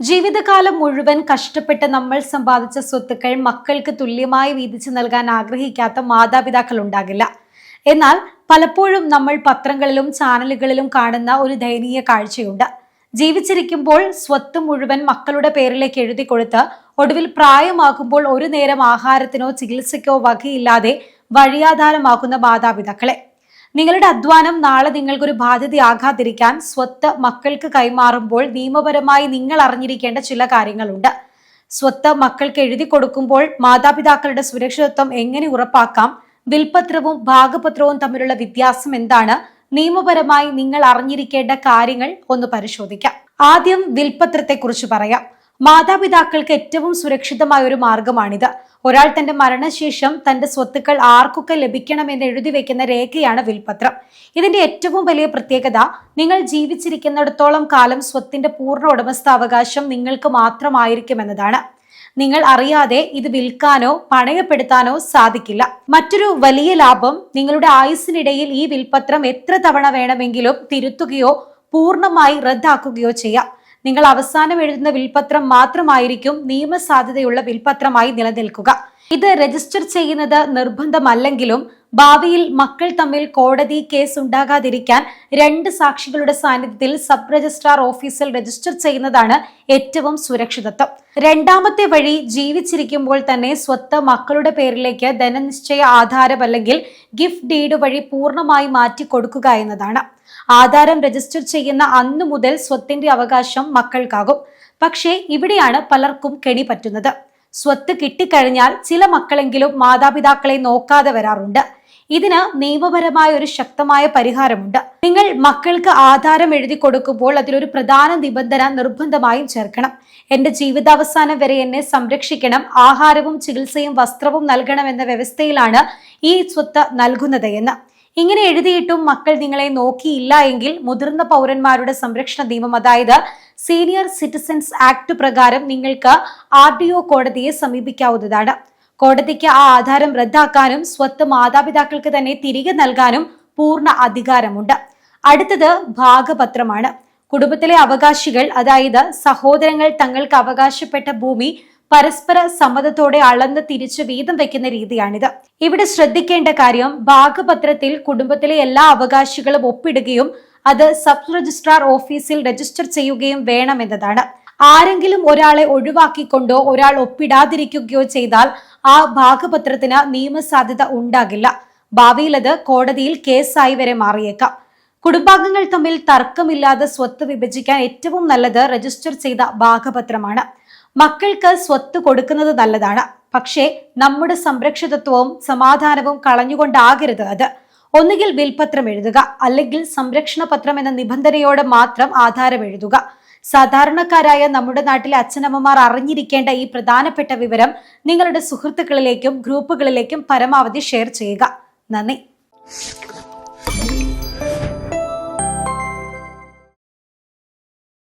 ജീവിതകാലം മുഴുവൻ കഷ്ടപ്പെട്ട് നമ്മൾ സമ്പാദിച്ച സ്വത്തുക്കൾ മക്കൾക്ക് തുല്യമായി വീതിച്ചു നൽകാൻ ആഗ്രഹിക്കാത്ത മാതാപിതാക്കൾ ഉണ്ടാകില്ല. എന്നാൽ പലപ്പോഴും നമ്മൾ പത്രങ്ങളിലും ചാനലുകളിലും കാണുന്ന ഒരു ദയനീയ കാഴ്ചയുണ്ട്. ജീവിച്ചിരിക്കുമ്പോൾ സ്വത്ത് മുഴുവൻ മക്കളുടെ പേരിലേക്ക് എഴുതി കൊടുത്ത് ഒടുവിൽ പ്രായമാകുമ്പോൾ ഒരു നേരം ആഹാരത്തിനോ ചികിത്സയ്ക്കോ വകയില്ലാതെ വഴിയാധാരമാക്കുന്ന മാതാപിതാക്കളെ. നിങ്ങളുടെ അധ്വാനം നാളെ നിങ്ങൾക്കൊരു ബാധ്യതയാകാതിരിക്കാൻ സ്വത്ത് മക്കൾക്ക് കൈമാറുമ്പോൾ നിയമപരമായി നിങ്ങൾ അറിഞ്ഞിരിക്കേണ്ട ചില കാര്യങ്ങളുണ്ട്. സ്വത്ത് മക്കൾക്ക് എഴുതി കൊടുക്കുമ്പോൾ മാതാപിതാക്കളുടെ സുരക്ഷിതത്വം എങ്ങനെ ഉറപ്പാക്കാം, വിൽപത്രവും ഭാഗപത്രവും തമ്മിലുള്ള വ്യത്യാസം എന്താണ്, നിയമപരമായി നിങ്ങൾ അറിഞ്ഞിരിക്കേണ്ട കാര്യങ്ങൾ ഒന്ന് പരിശോധിക്കാം. ആദ്യം വിൽപത്രത്തെക്കുറിച്ച് പറയാം. മാതാപിതാക്കൾക്ക് ഏറ്റവും സുരക്ഷിതമായ ഒരു മാർഗമാണിത്. ഒരാൾ തന്റെ മരണശേഷം തന്റെ സ്വത്തുക്കൾ ആർക്കൊക്കെ ലഭിക്കണമെന്ന് എഴുതി വെക്കുന്ന രേഖയാണ് വിൽപത്രം. ഇതിന്റെ ഏറ്റവും വലിയ പ്രത്യേകത, നിങ്ങൾ ജീവിച്ചിരിക്കുന്നിടത്തോളം കാലം സ്വത്തിന്റെ പൂർണ്ണ ഉടമസ്ഥാവകാശം നിങ്ങൾക്ക് മാത്രമായിരിക്കുമെന്നതാണ്. നിങ്ങൾ അറിയാതെ ഇത് വിൽക്കാനോ പണയപ്പെടുത്താനോ സാധിക്കില്ല. മറ്റൊരു വലിയ ലാഭം, നിങ്ങളുടെ ആയുസ്സിനിടയിൽ ഈ വിൽപത്രം എത്ര തവണ വേണമെങ്കിലും തിരുത്തുകയോ പൂർണ്ണമായി റദ്ദാക്കുകയോ ചെയ്യാം. നിങ്ങൾ അവസാനം എഴുതുന്ന വിൽപത്രം മാത്രമായിരിക്കും നിയമസാധ്യതയുള്ള വിൽപത്രമായി നിലനിൽക്കുക. ഇത് രജിസ്റ്റർ ചെയ്യുന്നത് നിർബന്ധമല്ലെങ്കിലും ഭാവിയിൽ മക്കൾ തമ്മിൽ കോടതി കേസ് ഉണ്ടാകാതിരിക്കാൻ 2 സാക്ഷികളുടെ സാന്നിധ്യത്തിൽ സബ് രജിസ്ട്രാർ ഓഫീസിൽ രജിസ്റ്റർ ചെയ്യുന്നതാണ് ഏറ്റവും സുരക്ഷിതത്വം. രണ്ടാമത്തെ വഴി, ജീവിച്ചിരിക്കുമ്പോൾ തന്നെ സ്വത്ത് മക്കളുടെ പേരിലേക്ക് ധനനിശ്ചയ ആധാരം അല്ലെങ്കിൽ ഗിഫ്റ്റ് ഡീഡ് വഴി പൂർണ്ണമായി മാറ്റി കൊടുക്കുക എന്നതാണ്. ആധാരം രജിസ്റ്റർ ചെയ്യുന്ന അന്നു മുതൽ സ്വത്തിന്റെ അവകാശം മക്കൾക്കാകും. പക്ഷേ ഇവിടെയാണ് പലർക്കും കെണി പറ്റുന്നത്. സ്വത്ത് കിട്ടിക്കഴിഞ്ഞാൽ ചില മക്കളെങ്കിലും മാതാപിതാക്കളെ നോക്കാതെ വരാറുണ്ട്. ഇതിന് നിയമപരമായ ഒരു ശക്തമായ പരിഹാരമുണ്ട്. നിങ്ങൾ മക്കൾക്ക് ആധാരം എഴുതി കൊടുക്കുമ്പോൾ അതിലൊരു പ്രധാന നിബന്ധന നിർബന്ധമായും ചേർക്കണം. എന്റെ ജീവിതാവസാനം വരെ എന്നെ സംരക്ഷിക്കണം, ആഹാരവും ചികിത്സയും വസ്ത്രവും നൽകണം എന്ന വ്യവസ്ഥയിലാണ് ഈ സ്വത്ത് നൽകുന്നത് എന്ന്. ഇങ്ങനെ എഴുതിയിട്ടും മക്കൾ നിങ്ങളെ നോക്കിയില്ല എങ്കിൽ മുതിർന്ന പൗരന്മാരുടെ സംരക്ഷണ നിയമം, അതായത് സീനിയർ സിറ്റിസൺസ് ആക്ട് പ്രകാരം നിങ്ങൾക്ക് RDO കോടതിയെ സമീപിക്കാവുന്നതാണ്. കോടതിക്ക് ആ ആധാരം റദ്ദാക്കാനും സ്വത്ത് മാതാപിതാക്കൾക്ക് തന്നെ തിരികെ നൽകാനും പൂർണ്ണ അധികാരമുണ്ട്. അടുത്തത് ഭാഗപത്രമാണ്. കുടുംബത്തിലെ അവകാശികൾ, അതായത് സഹോദരങ്ങൾ, തങ്ങൾക്ക് അവകാശപ്പെട്ട ഭൂമി പരസ്പര സമ്മതത്തോടെ അളന്ന് തിരിച്ച് വീതം വെക്കുന്ന രീതിയാണിത്. ഇവിടെ ശ്രദ്ധിക്കേണ്ട കാര്യം, ഭാഗപത്രത്തിൽ കുടുംബത്തിലെ എല്ലാ അവകാശികളും ഒപ്പിടുകയും അത് സബ് രജിസ്ട്രാർ ഓഫീസിൽ രജിസ്റ്റർ ചെയ്യുകയും വേണമെന്നതാണ്. ആരെങ്കിലും ഒരാളെ ഒഴിവാക്കിക്കൊണ്ടോ ഒരാൾ ഒപ്പിടാതിരിക്കുകയോ ചെയ്താൽ ആ ഭാഗപത്രത്തിന് നിയമസാധ്യത ഉണ്ടാകില്ല. ഭാവിയിൽ അത് കോടതിയിൽ കേസായി വരെ മാറിയേക്കാം. കുടുംബാംഗങ്ങൾ തമ്മിൽ തർക്കമില്ലാതെ സ്വത്ത് വിഭജിക്കാൻ ഏറ്റവും നല്ലത് രജിസ്റ്റർ ചെയ്ത ഭാഗപത്രമാണ്. മക്കൾക്ക് സ്വത്ത് കൊടുക്കുന്നത് നല്ലതാണ്, പക്ഷേ നമ്മുടെ സംരക്ഷിതത്വവും സമാധാനവും കളഞ്ഞുകൊണ്ടാകരുത് അത്. ഒന്നുകിൽ വിൽപത്രം എഴുതുക, അല്ലെങ്കിൽ സംരക്ഷണ പത്രം എന്ന നിബന്ധനയോടെ മാത്രം ആധാരം എഴുതുക. സാധാരണക്കാരായ നമ്മുടെ നാട്ടിലെ അച്ഛനമ്മമാർ അറിഞ്ഞിരിക്കേണ്ട ഈ പ്രധാനപ്പെട്ട വിവരം നിങ്ങളുടെ സുഹൃത്തുക്കളിലേക്കും ഗ്രൂപ്പുകളിലേക്കും പരമാവധി ഷെയർ ചെയ്യുക. നന്ദി.